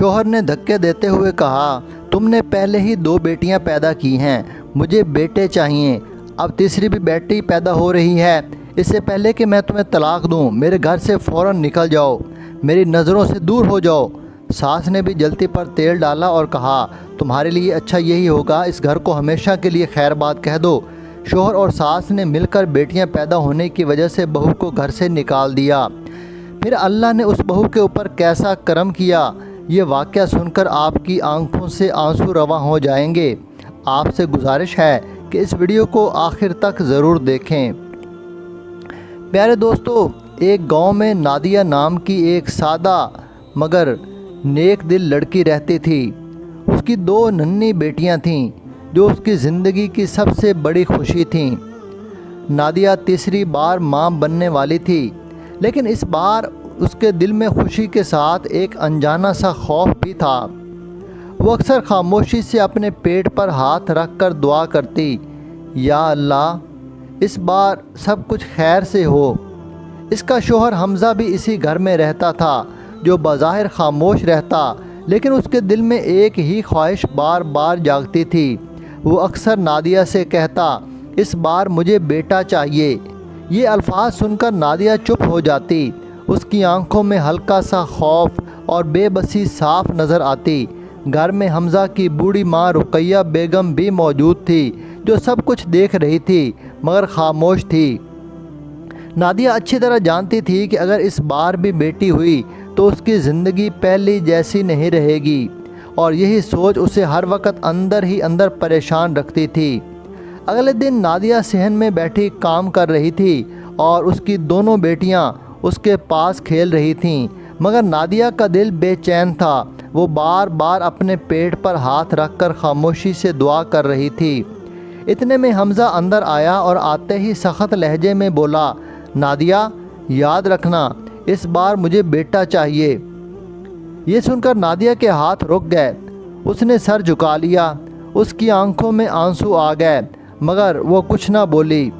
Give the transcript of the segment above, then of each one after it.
शौहर ने धक्के देते हुए कहा, तुमने पहले ही 2 बेटियां पैदा की हैं, मुझे बेटे चाहिए। अब तीसरी भी बेटी पैदा हो रही है। इससे पहले कि मैं तुम्हें तलाक दूं, मेरे घर से फ़ौरन निकल जाओ, मेरी नज़रों से दूर हो जाओ। सास ने भी जलती पर तेल डाला और कहा, तुम्हारे लिए अच्छा यही होगा, इस घर को हमेशा के लिए खैरबाद कह दो। शौहर और सास ने मिलकर बेटियां पैदा होने की वजह से बहू को घर से निकाल दिया। फिर अल्लाह ने उस बहू के ऊपर कैसा करम किया, ये वाक़या सुनकर आपकी आंखों से आंसू रवा हो जाएंगे। आपसे गुजारिश है कि इस वीडियो को आखिर तक ज़रूर देखें। प्यारे दोस्तों, एक गांव में नादिया नाम की एक सादा मगर नेक दिल लड़की रहती थी। उसकी 2 नन्ही बेटियां थीं जो उसकी ज़िंदगी की सबसे बड़ी खुशी थीं। नादिया तीसरी बार मां बनने वाली थी, लेकिन इस बार उसके दिल में खुशी के साथ एक अनजाना सा खौफ भी था। वो अक्सर खामोशी से अपने पेट पर हाथ रख कर दुआ करती, या अल्लाह, इस बार सब कुछ खैर से हो। इसका शौहर हमज़ा भी इसी घर में रहता था, जो बज़ाहिर खामोश रहता, लेकिन उसके दिल में एक ही ख्वाहिश बार बार जागती थी। वो अक्सर नादिया से कहता, इस बार मुझे बेटा चाहिए। ये अल्फाज सुनकर नादिया चुप हो जाती। उसकी आंखों में हल्का सा खौफ और बेबसी साफ नज़र आती। घर में हमज़ा की बूढ़ी माँ रुकैया बेगम भी मौजूद थी, जो सब कुछ देख रही थी मगर खामोश थी। नादिया अच्छी तरह जानती थी कि अगर इस बार भी बेटी हुई तो उसकी ज़िंदगी पहली जैसी नहीं रहेगी, और यही सोच उसे हर वक्त अंदर ही अंदर परेशान रखती थी। अगले दिन नादिया सहन में बैठी काम कर रही थी और उसकी दोनों बेटियां उसके पास खेल रही थीं, मगर नादिया का दिल बेचैन था। वो बार बार अपने पेट पर हाथ रखकर खामोशी से दुआ कर रही थी। इतने में हमज़ा अंदर आया और आते ही सख्त लहजे में बोला, नादिया, याद रखना, इस बार मुझे बेटा चाहिए। ये सुनकर नादिया के हाथ रुक गए। उसने सर झुका लिया। उसकी आंखों में आंसू आ गए, मगर वो कुछ ना बोली।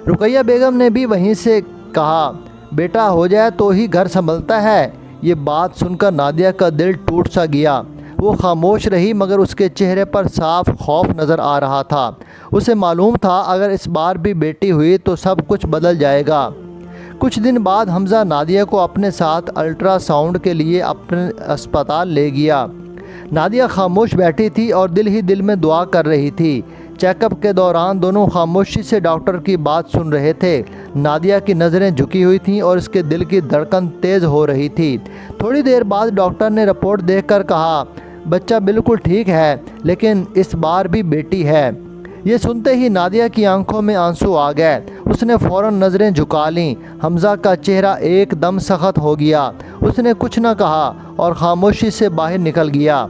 रुकैया बेगम ने भी वहीं से कहा, बेटा हो जाए तो ही घर संभलता है। ये बात सुनकर नादिया का दिल टूट सा गया। वो खामोश रही, मगर उसके चेहरे पर साफ खौफ नज़र आ रहा था। उसे मालूम था अगर इस बार भी बेटी हुई तो सब कुछ बदल जाएगा। कुछ दिन बाद हमज़ा नादिया को अपने साथ अल्ट्रासाउंड के लिए अपने अस्पताल ले गया। नादिया खामोश बैठी थी और दिल ही दिल में दुआ कर रही थी। चेकअप के दौरान दोनों खामोशी से डॉक्टर की बात सुन रहे थे। नादिया की नज़रें झुकी हुई थीं और इसके दिल की धड़कन तेज़ हो रही थी। थोड़ी देर बाद डॉक्टर ने रिपोर्ट देखकर कहा, बच्चा बिल्कुल ठीक है, लेकिन इस बार भी बेटी है। ये सुनते ही नादिया की आंखों में आंसू आ गए। उसने फ़ौरन नज़रें झुका लीं। हमज़ा का चेहरा एकदम सख्त हो गया। उसने कुछ न कहा और ख़ामोशी से बाहर निकल गया।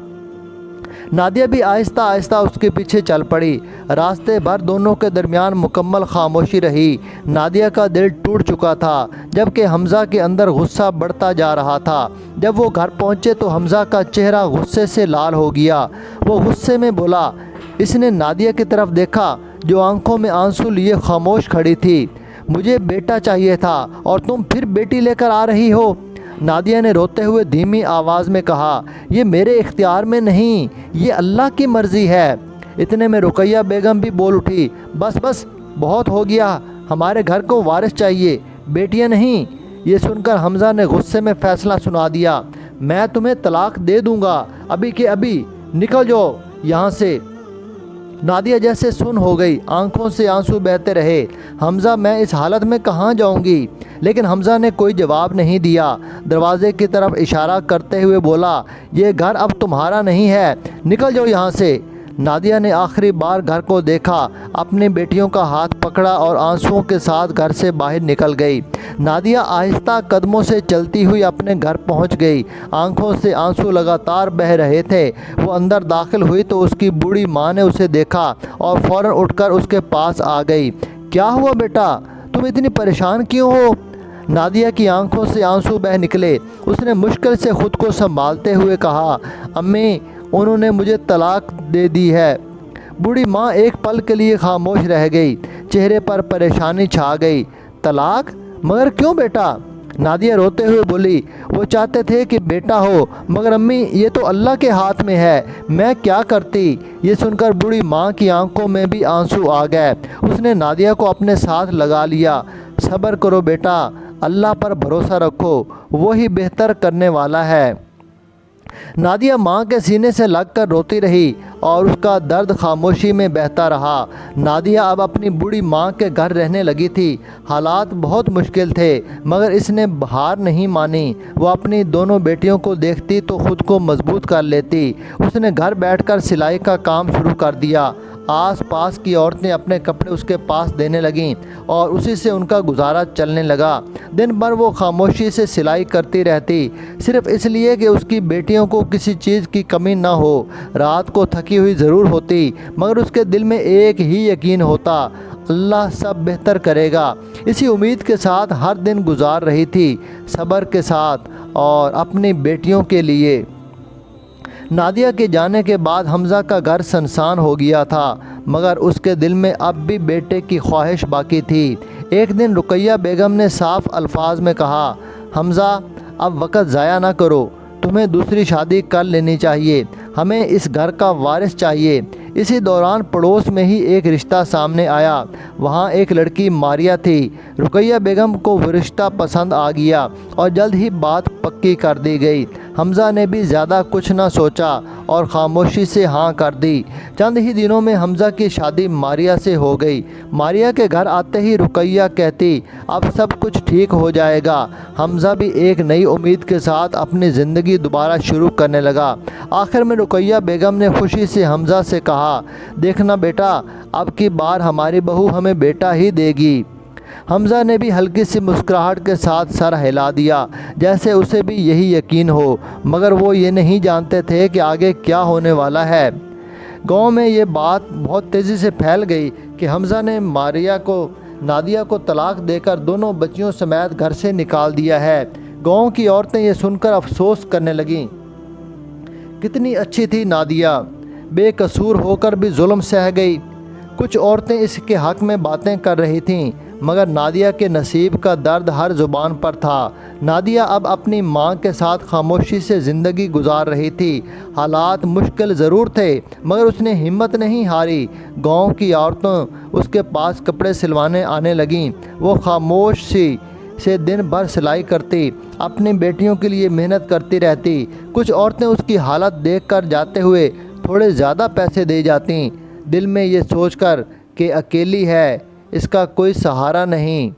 नादिया भी आहिस्ता आहिस्ता उसके पीछे चल पड़ी। रास्ते भर दोनों के दरमियान मुकम्मल खामोशी रही। नादिया का दिल टूट चुका था, जबकि हमज़ा के अंदर गुस्सा बढ़ता जा रहा था। जब वो घर पहुँचे तो हमज़ा का चेहरा गुस्से से लाल हो गया। वो गुस्से में बोला। इसने नादिया की तरफ देखा, जो आंखों में आंसू लिए खामोश खड़ी थी। मुझे बेटा चाहिए था और तुम फिर बेटी लेकर आ रही हो। नादिया ने रोते हुए धीमी आवाज़ में कहा, ये मेरे इख्तियार में नहीं, ये अल्लाह की मर्ज़ी है। इतने में रुकैया बेगम भी बोल उठी, बस बस, बहुत हो गया, हमारे घर को वारिस चाहिए, बेटियां नहीं। ये सुनकर हमज़ा ने गुस्से में फ़ैसला सुना दिया, मैं तुम्हें तलाक दे दूँगा, अभी के अभी निकल जाओ यहाँ से। नादिया जैसे सुन हो गई, आंखों से आंसू बहते रहे। हमज़ा, मैं इस हालत में कहाँ जाऊँगी? लेकिन हमज़ा ने कोई जवाब नहीं दिया। दरवाज़े की तरफ इशारा करते हुए बोला, ये घर अब तुम्हारा नहीं है, निकल जाओ यहाँ से। नादिया ने आखिरी बार घर को देखा, अपनी बेटियों का हाथ पकड़ा और आंसुओं के साथ घर से बाहर निकल गई। नादिया आहिस्ता कदमों से चलती हुई अपने घर पहुंच गई। आंखों से आंसू लगातार बह रहे थे। वो अंदर दाखिल हुई तो उसकी बूढ़ी माँ ने उसे देखा और फ़ौरन उठकर उसके पास आ गई। क्या हुआ बेटा, तुम इतनी परेशान क्यों हो? नादिया की आंखों से आंसू बह निकले। उसने मुश्किल से ख़ुद को संभालते हुए कहा, अम्मी, उन्होंने मुझे तलाक दे दी है। बूढ़ी माँ एक पल के लिए खामोश रह गई। चेहरे पर परेशानी छा गई। तलाक? मगर क्यों बेटा? नादिया रोते हुए बोली, वो चाहते थे कि बेटा हो, मगर अम्मी ये तो अल्लाह के हाथ में है, मैं क्या करती। ये सुनकर बूढ़ी माँ की आंखों में भी आंसू आ गए। उसने नादिया को अपने साथ लगा लिया। सब्र करो बेटा, अल्लाह पर भरोसा रखो, वो ही बेहतर करने वाला है। नादिया माँ के सीने से लगकर रोती रही और उसका दर्द खामोशी में बहता रहा। नादिया अब अपनी बूढ़ी माँ के घर रहने लगी थी। हालात बहुत मुश्किल थे, मगर इसने हार नहीं मानी। वो अपनी दोनों बेटियों को देखती तो ख़ुद को मजबूत कर लेती। उसने घर बैठकर सिलाई का काम शुरू कर दिया। आस पास की औरतें अपने कपड़े उसके पास देने लगीं और उसी से उनका गुजारा चलने लगा। दिन भर वो खामोशी से सिलाई करती रहती, सिर्फ इसलिए कि उसकी बेटियों को किसी चीज़ की कमी ना हो। रात को थकी हुई ज़रूर होती, मगर उसके दिल में एक ही यकीन होता, अल्लाह सब बेहतर करेगा। इसी उम्मीद के साथ हर दिन गुजार रही थी, सब्र के साथ और अपनी बेटियों के लिए। नादिया के जाने के बाद हमज़ा का घर सुनसान हो गया था, मगर उसके दिल में अब भी बेटे की ख्वाहिश बाकी थी। एक दिन रुकैया बेगम ने साफ अल्फाज में कहा, हमज़ा अब वक़्त ज़ाया ना करो, तुम्हें दूसरी शादी कर लेनी चाहिए, हमें इस घर का वारिस चाहिए। इसी दौरान पड़ोस में ही एक रिश्ता सामने आया। वहाँ एक लड़की मारिया थी। रुकैया बेगम को वो रिश्ता पसंद आ गया और जल्द ही बात पक्की कर दी गई। हमज़ा ने भी ज़्यादा कुछ ना सोचा और ख़ामोशी से हाँ कर दी। चंद ही दिनों में हमज़ा की शादी मारिया से हो गई। मारिया के घर आते ही रुकैया कहती, अब सब कुछ ठीक हो जाएगा। हमज़ा भी एक नई उम्मीद के साथ अपनी ज़िंदगी दोबारा शुरू करने लगा। आखिर में रुकैया बेगम ने खुशी से हमज़ा से कहा, देखना बेटा, अब की बार हमारी बहू हमें बेटा ही देगी। हमज़ा ने भी हल्की सी मुस्कुराहट के साथ सर हिला दिया, जैसे उसे भी यही यकीन हो, मगर वो ये नहीं जानते थे कि आगे क्या होने वाला है। गांव में ये बात बहुत तेज़ी से फैल गई कि हमज़ा ने नादिया को तलाक देकर दोनों बच्चियों समेत घर से निकाल दिया है। गांव की औरतें ये सुनकर अफसोस करने लगीं, कितनी अच्छी थी नादिया, बेकसूर होकर भी जुल्म सह गई। कुछ औरतें इसके हक़ में बातें कर रही थीं, मगर नादिया के नसीब का दर्द हर ज़ुबान पर था। नादिया अब अपनी माँ के साथ खामोशी से ज़िंदगी गुजार रही थी। हालात मुश्किल ज़रूर थे, मगर उसने हिम्मत नहीं हारी। गांव की औरतें उसके पास कपड़े सिलवाने आने लगीं। वो खामोश से दिन भर सिलाई करती, अपनी बेटियों के लिए मेहनत करती रहती। कुछ औरतें उसकी हालत देखकर जाते हुए थोड़े ज़्यादा पैसे दे जाती, दिल में ये सोचकर कि अकेली है, इसका कोई सहारा नहीं।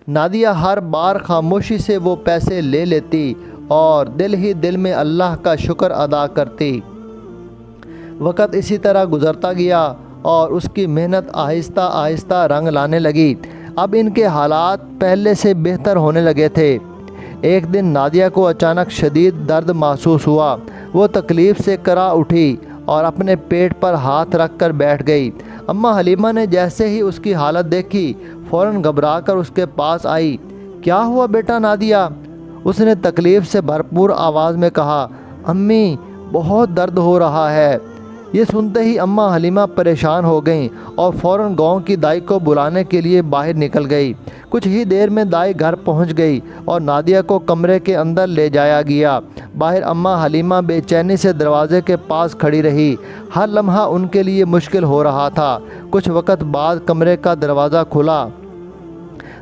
नादिया हर बार खामोशी से वो पैसे ले लेती और दिल ही दिल में अल्लाह का शुक्र अदा करती। वक़्त इसी तरह गुज़रता गया और उसकी मेहनत आहिस्ता आहिस्ता रंग लाने लगी। अब इनके हालात पहले से बेहतर होने लगे थे। एक दिन नादिया को अचानक शदीद दर्द महसूस हुआ। वो तकलीफ़ से करा उठी और अपने पेट पर हाथ रख कर बैठ गई। अम्मा हलीमा ने जैसे ही उसकी हालत देखी, फ़ौरन घबराकर उसके पास आई। क्या हुआ बेटा नादिया? उसने तकलीफ़ से भरपूर आवाज़ में कहा, अम्मी बहुत दर्द हो रहा है। ये सुनते ही अम्मा हलीमा परेशान हो गईं और फ़ौरन गांव की दाई को बुलाने के लिए बाहर निकल गई। कुछ ही देर में दाई घर पहुंच गई और नादिया को कमरे के अंदर ले जाया गया। बाहर अम्मा हलीमा बेचैनी से दरवाज़े के पास खड़ी रही। हर लम्हा उनके लिए मुश्किल हो रहा था। कुछ वक़्त बाद कमरे का दरवाज़ा खुला।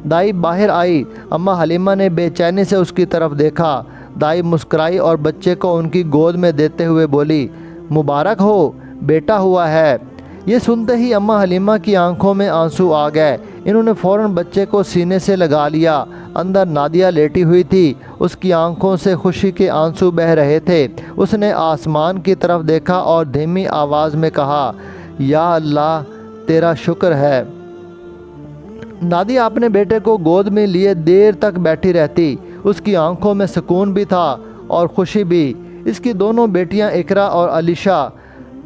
दाई बाहर आई। अम्मा हलीमा ने बेचैनी से उसकी तरफ देखा। दाई मुस्कुराई और बच्चे को उनकी गोद में देते हुए बोली, मुबारक हो, बेटा हुआ है। ये सुनते ही अम्मा हलीमा की आंखों में आंसू आ गए। इन्होंने फ़ौरन बच्चे को सीने से लगा लिया। अंदर नादिया लेटी हुई थी, उसकी आंखों से खुशी के आंसू बह रहे थे। उसने आसमान की तरफ देखा और धीमी आवाज़ में कहा, या अल्लाह तेरा शुक्र है। नादिया अपने बेटे को गोद में लिए देर तक बैठी रहती। उसकी आंखों में सुकून भी था और खुशी भी। इसकी दोनों बेटियां इकरा और अलीशा,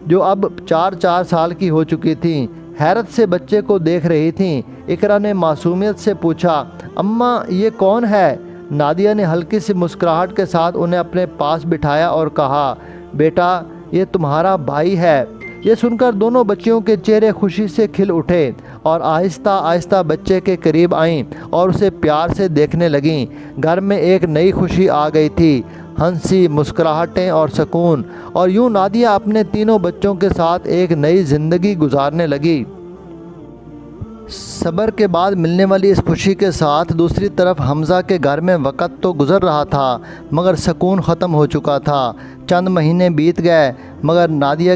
जो अब 4-4 साल की हो चुकी थीं, हैरत से बच्चे को देख रही थीं। इकरा ने मासूमियत से पूछा, अम्मा ये कौन है? नादिया ने हल्की सी मुस्कुराहट के साथ उन्हें अपने पास बिठाया और कहा, बेटा ये तुम्हारा भाई है। یہ سن کر دونوں بچیوں کے چہرے خوشی سے کھل اٹھے اور آہستہ آہستہ بچے کے قریب آئیں اور اسے پیار سے دیکھنے لگیں۔ گھر میں ایک نئی خوشی آ گئی تھی، ہنسی، مسکراہٹیں اور سکون، اور یوں نادیہ اپنے تینوں بچوں کے ساتھ ایک نئی زندگی گزارنے لگی۔ صبر کے بعد ملنے والی اس خوشی کے ساتھ دوسری طرف حمزہ کے گھر میں وقت تو گزر رہا تھا مگر سکون ختم ہو چکا تھا۔ چند مہینے بیت گئے مگر ماریہ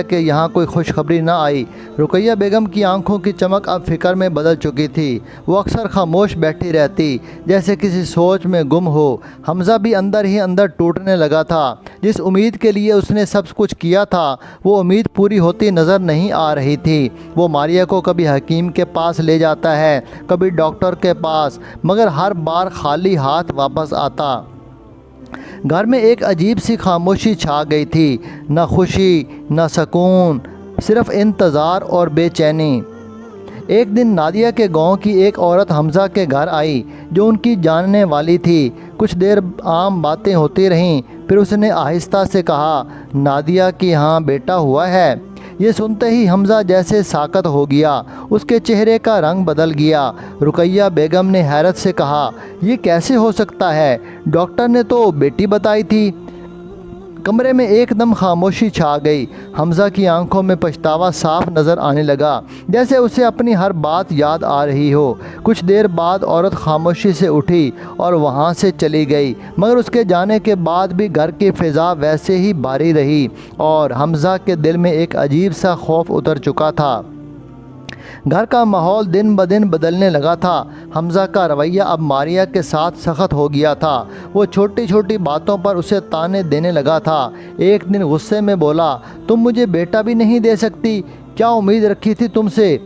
کے یہاں کوئی خوشخبری نہ آئی۔ رقیہ بیگم کی آنکھوں کی چمک اب فکر میں بدل چکی تھی۔ وہ اکثر خاموش بیٹھی رہتی جیسے کسی سوچ میں گم ہو۔ حمزہ بھی اندر ہی اندر ٹوٹنے لگا تھا۔ جس امید کے لیے اس نے سب کچھ کیا تھا وہ امید پوری ہوتی نظر نہیں آ رہی تھی۔ وہ ماریہ کو کبھی حکیم کے پاس لے جاتا ہے، کبھی ڈاکٹر کے پاس، مگر ہر بار خالی ہاتھ واپس آتا۔ گھر میں ایک عجیب سی خاموشی چھا گئی تھی، نہ خوشی نہ سکون، صرف انتظار اور بے چینی۔ ایک دن نادیہ کے گاؤں کی ایک عورت حمزہ کے گھر آئی جو ان کی جاننے والی تھی۔ کچھ دیر عام باتیں ہوتی رہیں، پھر اس نے آہستہ سے کہا، نادیہ کی ہاں بیٹا ہوا ہے؟ یہ سنتے ہی حمزہ جیسے ساکت ہو گیا، اس کے چہرے کا رنگ بدل گیا۔ رقیہ بیگم نے حیرت سے کہا، یہ کیسے ہو سکتا ہے؟ ڈاکٹر نے تو بیٹی بتائی تھی۔ کمرے میں ایک دم خاموشی چھا گئی۔ حمزہ کی آنکھوں میں پچھتاوا صاف نظر آنے لگا، جیسے اسے اپنی ہر بات یاد آ رہی ہو۔ کچھ دیر بعد عورت خاموشی سے اٹھی اور وہاں سے چلی گئی، مگر اس کے جانے کے بعد بھی گھر کی فضا ویسے ہی بھاری رہی اور حمزہ کے دل میں ایک عجیب سا خوف اتر چکا تھا۔ گھر کا ماحول دن بدن بدلنے لگا تھا۔ حمزہ کا رویہ اب ماریہ کے ساتھ سخت ہو گیا تھا۔ وہ چھوٹی چھوٹی باتوں پر اسے طعنے دینے لگا تھا۔ ایک دن غصے میں بولا، تم مجھے بیٹا بھی نہیں دے سکتی؟ کیا امید رکھی تھی تم سے؟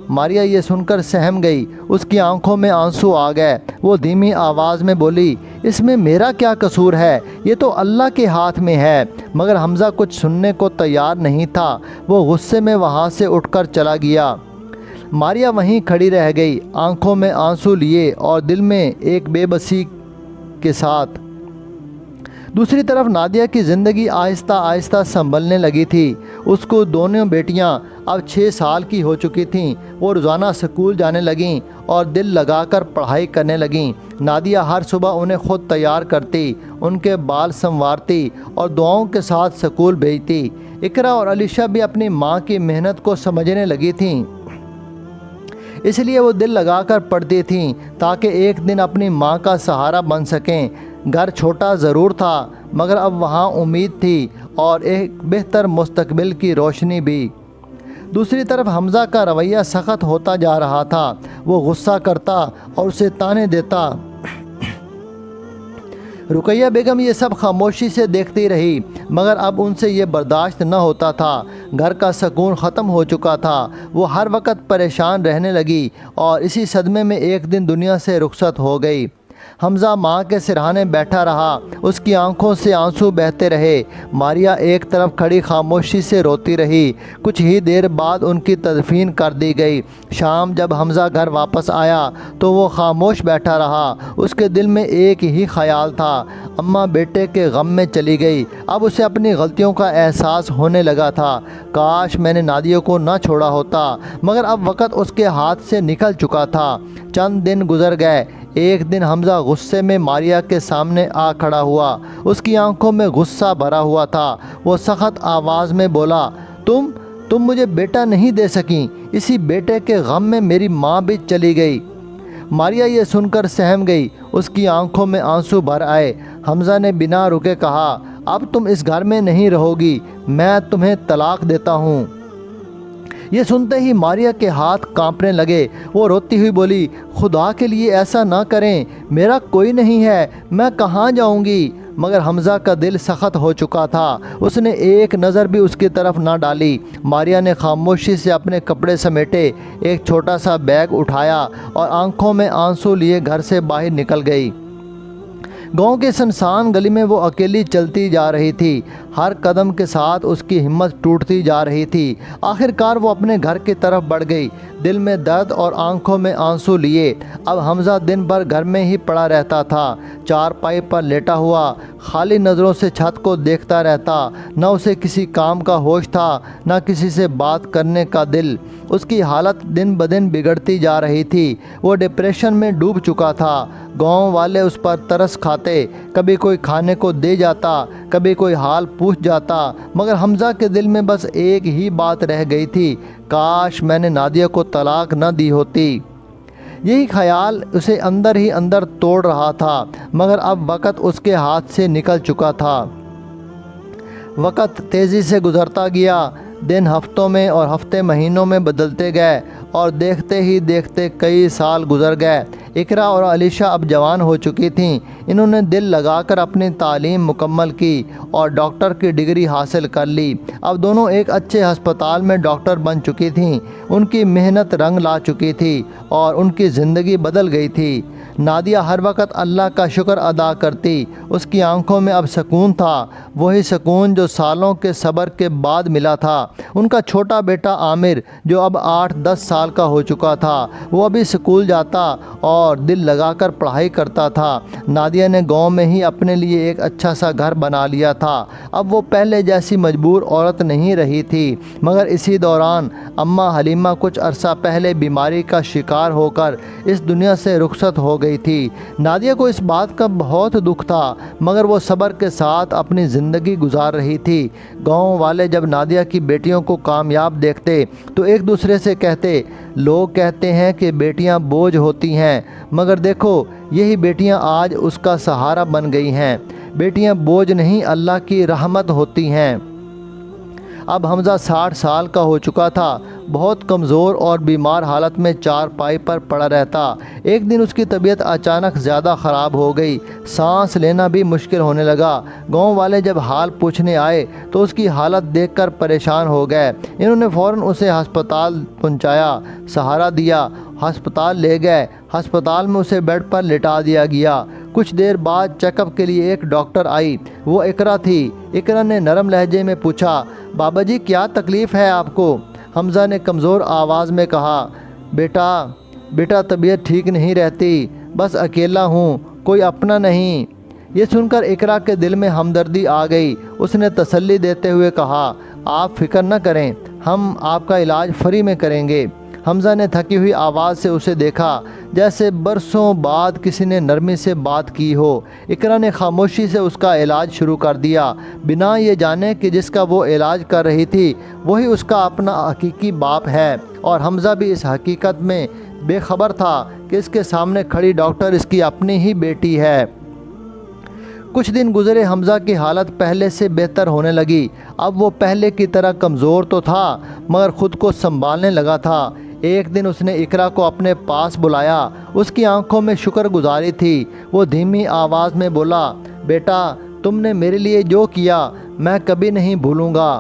ماریہ یہ سن کر سہم گئی، اس کی آنکھوں میں آنسو آ گئے۔ وہ دھیمی آواز میں بولی، اس میں میرا کیا قصور ہے؟ یہ تو اللہ کے ہاتھ میں ہے۔ مگر حمزہ کچھ سننے کو تیار نہیں تھا۔ وہ غصے میں وہاں سے اٹھ کر چلا گیا۔ ماریہ وہیں کھڑی رہ گئی، آنکھوں میں آنسو لیے اور دل میں ایک بے بسی کے ساتھ۔ دوسری طرف نادیہ کی زندگی آہستہ آہستہ سنبھلنے لگی تھی۔ اس کو دونوں بیٹیاں اب 6 سال کی ہو چکی تھیں۔ وہ روزانہ اسکول جانے لگیں اور دل لگا کر پڑھائی کرنے لگیں۔ نادیہ ہر صبح انہیں خود تیار کرتی، ان کے بال سنوارتی اور دعاؤں کے ساتھ اسکول بھیجتی۔ اقرا اور علیشہ بھی اپنی ماں کی محنت کو سمجھنے لگی تھیں، اس لیے وہ دل لگا کر پڑھتی تھیں تاکہ ایک دن اپنی ماں کا سہارا بن سکیں۔ گھر چھوٹا ضرور تھا مگر اب وہاں امید تھی اور ایک بہتر مستقبل کی روشنی بھی۔ دوسری طرف حمزہ کا رویہ سخت ہوتا جا رہا تھا۔ وہ غصہ کرتا اور اسے طعنے دیتا۔ رقیہ بیگم یہ سب خاموشی سے دیکھتی رہی مگر اب ان سے یہ برداشت نہ ہوتا تھا۔ گھر کا سکون ختم ہو چکا تھا۔ وہ ہر وقت پریشان رہنے لگی اور اسی صدمے میں ایک دن دنیا سے رخصت ہو گئی۔ حمزہ ماں کے سرہانے بیٹھا رہا، اس کی آنکھوں سے آنسو بہتے رہے۔ ماریہ ایک طرف کھڑی خاموشی سے روتی رہی۔ کچھ ہی دیر بعد ان کی تدفین کر دی گئی۔ شام جب حمزہ گھر واپس آیا تو وہ خاموش بیٹھا رہا۔ اس کے دل میں ایک ہی خیال تھا، اماں بیٹے کے غم میں چلی گئی۔ اب اسے اپنی غلطیوں کا احساس ہونے لگا تھا۔ کاش میں نے نادیہ کو نہ چھوڑا ہوتا، مگر اب وقت اس کے ہاتھ سے نکل چکا تھا۔ چند دن گزر گئے۔ ایک دن حمزہ غصے میں ماریہ کے سامنے آ کھڑا ہوا۔ اس کی آنکھوں میں غصہ بھرا ہوا تھا۔ وہ سخت آواز میں بولا، تم مجھے بیٹا نہیں دے سکیں۔ اسی بیٹے کے غم میں میری ماں بھی چلی گئی۔ ماریہ یہ سن کر سہم گئی، اس کی آنکھوں میں آنسو بھر آئے۔ حمزہ نے بنا رکے کہا، اب تم اس گھر میں نہیں رہو گی، میں تمہیں طلاق دیتا ہوں۔ یہ سنتے ہی ماریہ کے ہاتھ کانپنے لگے۔ وہ روتی ہوئی بولی، خدا کے لیے ایسا نہ کریں، میرا کوئی نہیں ہے، میں کہاں جاؤں گی؟ مگر حمزہ کا دل سخت ہو چکا تھا۔ اس نے ایک نظر بھی اس کی طرف نہ ڈالی۔ ماریہ نے خاموشی سے اپنے کپڑے سمیٹے، ایک چھوٹا سا بیگ اٹھایا اور آنکھوں میں آنسو لیے گھر سے باہر نکل گئی۔ گاؤں کے سنسان گلی میں وہ اکیلی چلتی جا رہی تھی۔ ہر قدم کے ساتھ اس کی ہمت ٹوٹتی جا رہی تھی۔ آخر کار وہ اپنے گھر کی طرف بڑھ گئی۔ دل میں درد اور آنکھوں میں آنسو لیے اب حمزہ دن بھر گھر میں ہی پڑا رہتا تھا، چارپائی پر لیٹا ہوا خالی نظروں سے چھت کو دیکھتا رہتا۔ نہ اسے کسی کام کا ہوش تھا، نہ کسی سے بات کرنے کا دل۔ اس کی حالت دن بدن بگڑتی جا رہی تھی، وہ ڈپریشن میں ڈوب چکا تھا۔ گاؤں والے اس پر ترس کھاتے، کبھی کوئی کھانے کو دے جاتا، کبھی کوئی حال پوچھ جاتا، مگر حمزہ کے دل میں بس ایک ہی بات رہ گئی تھی، کاش میں نے نادیہ کو طلاق نہ دی ہوتی۔ یہی خیال اسے اندر ہی اندر توڑ رہا تھا، مگر اب وقت اس کے ہاتھ سے نکل چکا تھا۔ وقت تیزی سے گزرتا گیا، دن ہفتوں میں اور ہفتے مہینوں میں بدلتے گئے، اور دیکھتے ہی دیکھتے کئی سال گزر گئے۔ اقرا اور علیشہ اب جوان ہو چکی تھیں۔ انہوں نے دل لگا کر اپنی تعلیم مکمل کی اور ڈاکٹر کی ڈگری حاصل کر لی۔ اب دونوں ایک اچھے ہسپتال میں ڈاکٹر بن چکی تھیں۔ ان کی محنت رنگ لا چکی تھی اور ان کی زندگی بدل گئی تھی۔ نادیہ ہر وقت اللہ کا شکر ادا کرتی، اس کی آنکھوں میں اب سکون تھا، وہی سکون جو سالوں کے صبر کے بعد ملا تھا۔ ان کا چھوٹا بیٹا عامر جو اب 8-10 سال کا ہو چکا تھا، وہ ابھی اسکول جاتا اور دل لگا کر پڑھائی کرتا تھا۔ نادیہ نے گاؤں میں ہی اپنے لیے ایک اچھا سا گھر بنا لیا تھا۔ اب وہ پہلے جیسی مجبور عورت نہیں رہی تھی، مگر اسی دوران اماں حلیمہ کچھ عرصہ پہلے بیماری کا شکار ہو کر اس دنیا سے رخصت ہو گئی تھی۔ نادیہ کو اس بات کا بہت دکھ تھا، مگر وہ صبر کے ساتھ اپنی زندگی گزار رہی تھی۔ گاؤں والے جب نادیہ کی بیٹیوں کو کامیاب دیکھتے تو ایک دوسرے سے کہتے، لوگ کہتے ہیں کہ بیٹیاں بوجھ ہوتی ہیں، مگر دیکھو یہی بیٹیاں آج اس کا سہارا بن گئی ہیں۔ بیٹیاں بوجھ نہیں، اللہ کی رحمت ہوتی ہیں۔ اب حمزہ 60 سال کا ہو چکا تھا، بہت کمزور اور بیمار حالت میں چارپائی پر پڑا رہتا۔ ایک دن اس کی طبیعت اچانک زیادہ خراب ہو گئی، سانس لینا بھی مشکل ہونے لگا۔ گاؤں والے جب حال پوچھنے آئے تو اس کی حالت دیکھ کر پریشان ہو گئے۔ انہوں نے فوراً اسے ہسپتال پہنچایا، سہارا دیا، ہسپتال لے گئے۔ ہسپتال میں اسے بیڈ پر لٹا دیا گیا۔ کچھ دیر بعد چیک اپ کے لیے ایک ڈاکٹر آئی، وہ اقرا تھی۔ اقرا نے نرم لہجے میں پوچھا، بابا جی کیا تکلیف ہے آپ کو؟ حمزہ نے کمزور آواز میں کہا، بیٹا طبیعت ٹھیک نہیں رہتی، بس اکیلا ہوں، کوئی اپنا نہیں۔ یہ سن کر اقرا کے دل میں ہمدردی آ گئی۔ اس نے تسلی دیتے ہوئے کہا، آپ فکر نہ کریں، ہم آپ کا علاج فری میں کریں گے۔ حمزہ نے تھکی ہوئی آواز سے اسے دیکھا، جیسے برسوں بعد کسی نے نرمی سے بات کی ہو۔ اقرا نے خاموشی سے اس کا علاج شروع کر دیا، بنا یہ جانے کہ جس کا وہ علاج کر رہی تھی وہی اس کا اپنا حقیقی باپ ہے، اور حمزہ بھی اس حقیقت میں بے خبر تھا کہ اس کے سامنے کھڑی ڈاکٹر اس کی اپنی ہی بیٹی ہے۔ کچھ دن گزرے، حمزہ کی حالت پہلے سے بہتر ہونے لگی۔ اب وہ پہلے کی طرح کمزور تو تھا، مگر خود کو سنبھالنے لگا تھا۔ ایک دن اس نے اقرا کو اپنے پاس بلایا، اس کی آنکھوں میں شکر گزاری تھی۔ وہ دھیمی آواز میں بولا، بیٹا تم نے میرے لیے جو کیا میں کبھی نہیں بھولوں گا۔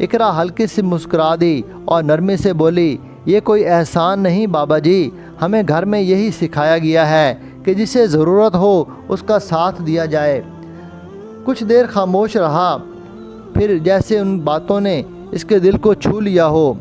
اقرا ہلکی سی مسکرا دی اور نرمی سے بولی، یہ کوئی احسان نہیں بابا جی، ہمیں گھر میں یہی سکھایا گیا ہے کہ جسے ضرورت ہو اس کا ساتھ دیا جائے۔ کچھ دیر خاموش رہا، پھر جیسے ان باتوں نے اس کے دل کو چھو لیا ہو۔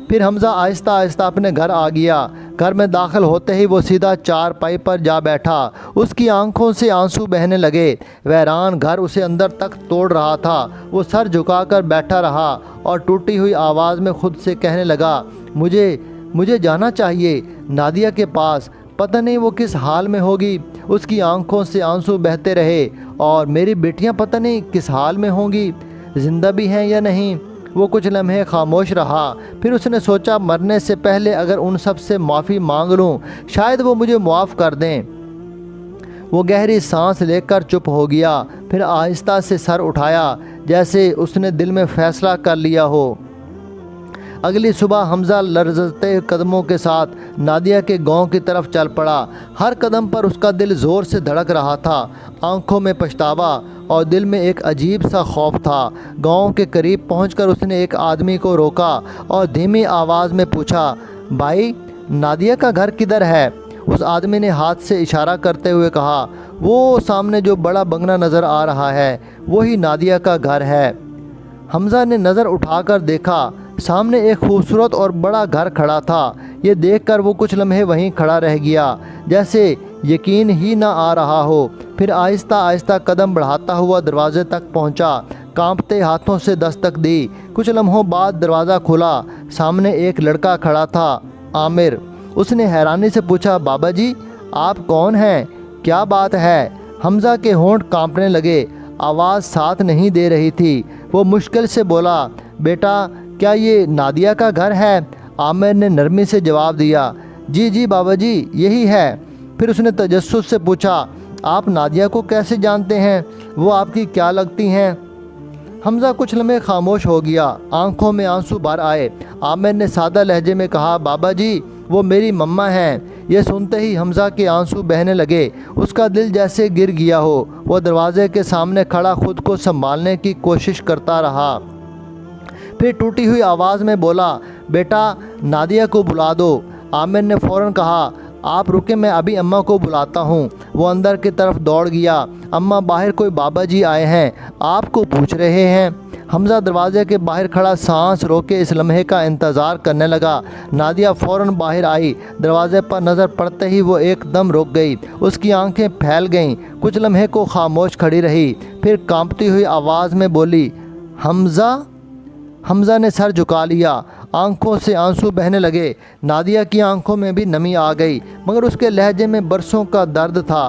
پھر حمزہ آہستہ آہستہ اپنے گھر آ گیا۔ گھر میں داخل ہوتے ہی وہ سیدھا چارپائی پر جا بیٹھا۔ اس کی آنکھوں سے آنسو بہنے لگے۔ ویران گھر اسے اندر تک توڑ رہا تھا۔ وہ سر جھکا کر بیٹھا رہا اور ٹوٹی ہوئی آواز میں خود سے کہنے لگا، مجھے جانا چاہیے نادیہ کے پاس، پتہ نہیں وہ کس حال میں ہوگی۔ اس کی آنکھوں سے آنسو بہتے رہے، اور میری بیٹیاں پتہ نہیں کس حال میں ہوں گی، زندہ بھی ہیں یا نہیں۔ وہ کچھ لمحے خاموش رہا، پھر اس نے سوچا مرنے سے پہلے اگر ان سب سے معافی مانگ لوں شاید وہ مجھے معاف کر دیں۔ وہ گہری سانس لے کر چپ ہو گیا، پھر آہستہ سے سر اٹھایا جیسے اس نے دل میں فیصلہ کر لیا ہو۔ اگلی صبح حمزہ لرزتے قدموں کے ساتھ نادیہ کے گاؤں کی طرف چل پڑا۔ ہر قدم پر اس کا دل زور سے دھڑک رہا تھا، آنکھوں میں پچھتاوا اور دل میں ایک عجیب سا خوف تھا۔ گاؤں کے قریب پہنچ کر اس نے ایک آدمی کو روکا اور دھیمی آواز میں پوچھا، بھائی نادیہ کا گھر کدھر ہے؟ اس آدمی نے ہاتھ سے اشارہ کرتے ہوئے کہا، وہ سامنے جو بڑا بنگلہ نظر آ رہا ہے وہی نادیہ کا گھر ہے۔ حمزہ نے نظر اٹھا کر دیکھا، सामने एक खूबसूरत और बड़ा घर खड़ा था। ये देखकर वो कुछ लम्हे वहीं खड़ा रह गया, जैसे यकीन ही ना आ रहा हो। फिर आहिस्ता आहिस्ता कदम बढ़ाता हुआ दरवाजे तक पहुंचा, कांपते हाथों से दस्तक दी। कुछ लम्हों बाद दरवाज़ा खुला। सामने एक लड़का खड़ा था, आमिर। उसने हैरानी से पूछा, बाबा जी आप कौन हैं, क्या बात है? हमज़ा के होंठ कांपने लगे, आवाज़ साथ नहीं दे रही थी। वो मुश्किल से बोला, बेटा क्या ये नादिया का घर है? आमिर ने नरमी से जवाब दिया, जी जी बाबा जी यही है। फिर उसने तजस्सुस से पूछा, आप नादिया को कैसे जानते हैं, वो आपकी क्या लगती हैं? हमज़ा कुछ लम्हे खामोश हो गया, आंखों में आंसू भर आए। आमिर ने सादा लहजे में कहा, बाबा जी वो मेरी मम्मा हैं। ये सुनते ही हमज़ा के आंसू बहने लगे, उसका दिल जैसे गिर गया हो। वह दरवाजे के सामने खड़ा खुद को संभालने की कोशिश करता रहा। फिर टूटी हुई आवाज़ में बोला, बेटा नादिया को बुला दो। आमिर ने फ़ौरन कहा, आप रुके, मैं अभी अम्मा को बुलाता हूँ। वो अंदर की तरफ दौड़ गया। अम्मा बाहर कोई बाबा जी आए हैं, आपको पूछ रहे हैं। हमज़ा दरवाजे के बाहर खड़ा सांस रोके इस लम्हे का इंतज़ार करने लगा। नादिया फ़ौरन बाहर आई। दरवाजे पर नज़र पड़ते ही वो एकदम रुक गई, उसकी आंखें फैल गईं। कुछ लम्हे को खामोश खड़ी रही, फिर कांपती हुई आवाज़ में बोली, हमज़ा। हमज़ा ने सर झुका लिया, आंखों से आंसू बहने लगे। नादिया की आंखों में भी नमी आ गई, मगर उसके लहजे में बरसों का दर्द था।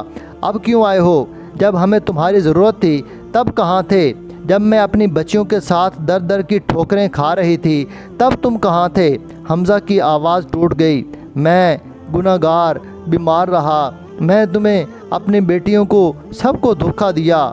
अब क्यों आए हो? जब हमें तुम्हारी ज़रूरत थी तब कहाँ थे? जब मैं अपनी बच्चियों के साथ दर दर की ठोकरें खा रही थी तब तुम कहाँ थे? हमज़ा की आवाज़ टूट गई। मैं गुनहगार, बीमार रहा, मैं तुम्हें, अपनी बेटियों को, सबको धोखा दिया।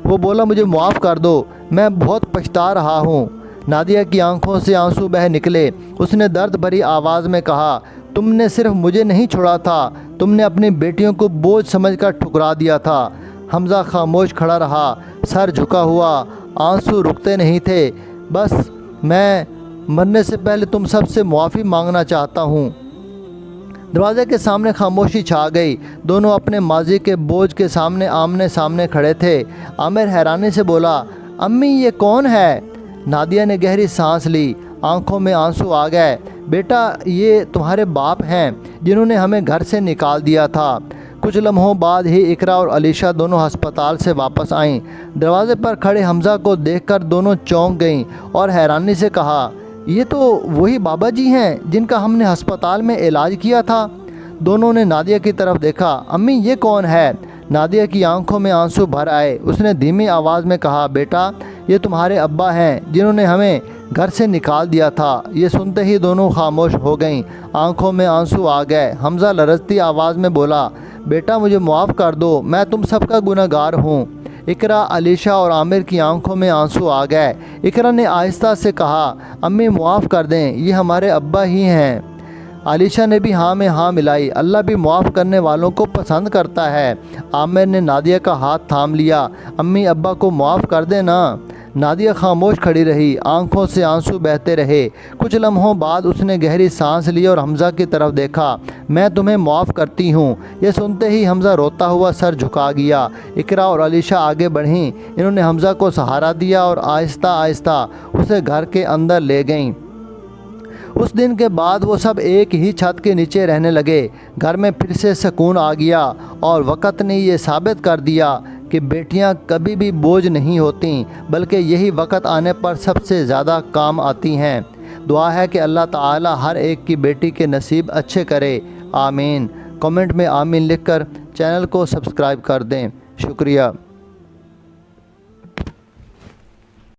वो बोला, मुझे माफ़ कर दो, मैं बहुत पछता रहा हूँ। नादिया की आंखों से आंसू बह निकले। उसने दर्द भरी आवाज़ में कहा, तुमने सिर्फ मुझे नहीं छोड़ा था, तुमने अपनी बेटियों को बोझ समझकर ठुकरा दिया था। हमज़ा खामोश खड़ा रहा, सर झुका हुआ, आंसू रुकते नहीं थे। बस मैं मरने से पहले तुम सबसे मुआफ़ी मांगना चाहता हूँ। दरवाजे के सामने खामोशी छा गई। दोनों अपने माजी के बोझ के सामने आमने सामने खड़े थे। आमिर हैरानी से बोला, अम्मी ये कौन है? नादिया ने गहरी सांस ली, आंखों में आंसू आ गए। बेटा ये तुम्हारे बाप हैं जिन्होंने हमें घर से निकाल दिया था। कुछ लम्हों बाद ही इकरा और अलीशा दोनों अस्पताल से वापस आईं। दरवाजे पर खड़े हमज़ा को देखकर दोनों चौंक गईं और हैरानी से कहा, ये तो वही बाबा जी हैं जिनका हमने अस्पताल में इलाज किया था। दोनों ने नादिया की तरफ देखा। अम्मी ये कौन है? नादिया की आंखों में आंसू भर आए। उसने धीमी आवाज़ में कहा, बेटा ये तुम्हारे अब्बा हैं जिन्होंने हमें घर से निकाल दिया था। ये सुनते ही दोनों खामोश हो गईं, आंखों में आंसू आ गए। हमज़ा लरजती आवाज़ में बोला, बेटा मुझे माफ़ कर दो, मैं तुम सबका गुनहगार हूँ। इकरा, अलीशा और आमिर की आंखों में आंसू आ गए। इकरा ने आहिस्ता से कहा, अम्मी माफ़ कर दें, ये हमारे अब्बा ही हैं। अलीशा ने भी हाँ में हाँ मिलाई। अल्लाह भी माफ़ करने वालों को पसंद करता है। आमिर ने नादिया का हाथ थाम लिया। अम्मी अब्बा को माफ़ कर देना। नादिया खामोश खड़ी रही, आंखों से आंसू बहते रहे। कुछ लम्हों बाद उसने गहरी सांस ली और हमज़ा की तरफ देखा। मैं तुम्हें माफ़ करती हूँ। ये सुनते ही हमज़ा रोता हुआ सर झुका गया। इकरा और अलीशा आगे बढ़ीं। इन्होंने हमज़ा को सहारा दिया और आहिस्ता आहिस्ता उसे घर के अंदर ले गईं। उस दिन के बाद वो सब एक ही छत के नीचे रहने लगे। घर में फिर से सुकून आ गया और वक़्त ने ये साबित कर दिया कि बेटियां कभी भी बोझ नहीं होती, बल्कि यही वक़्त आने पर सबसे ज़्यादा काम आती हैं। दुआ है कि अल्लाह ताला हर एक की बेटी के नसीब अच्छे करे। आमीन। कमेंट में आमीन लिखकर चैनल को सब्सक्राइब कर दें। शुक्रिया।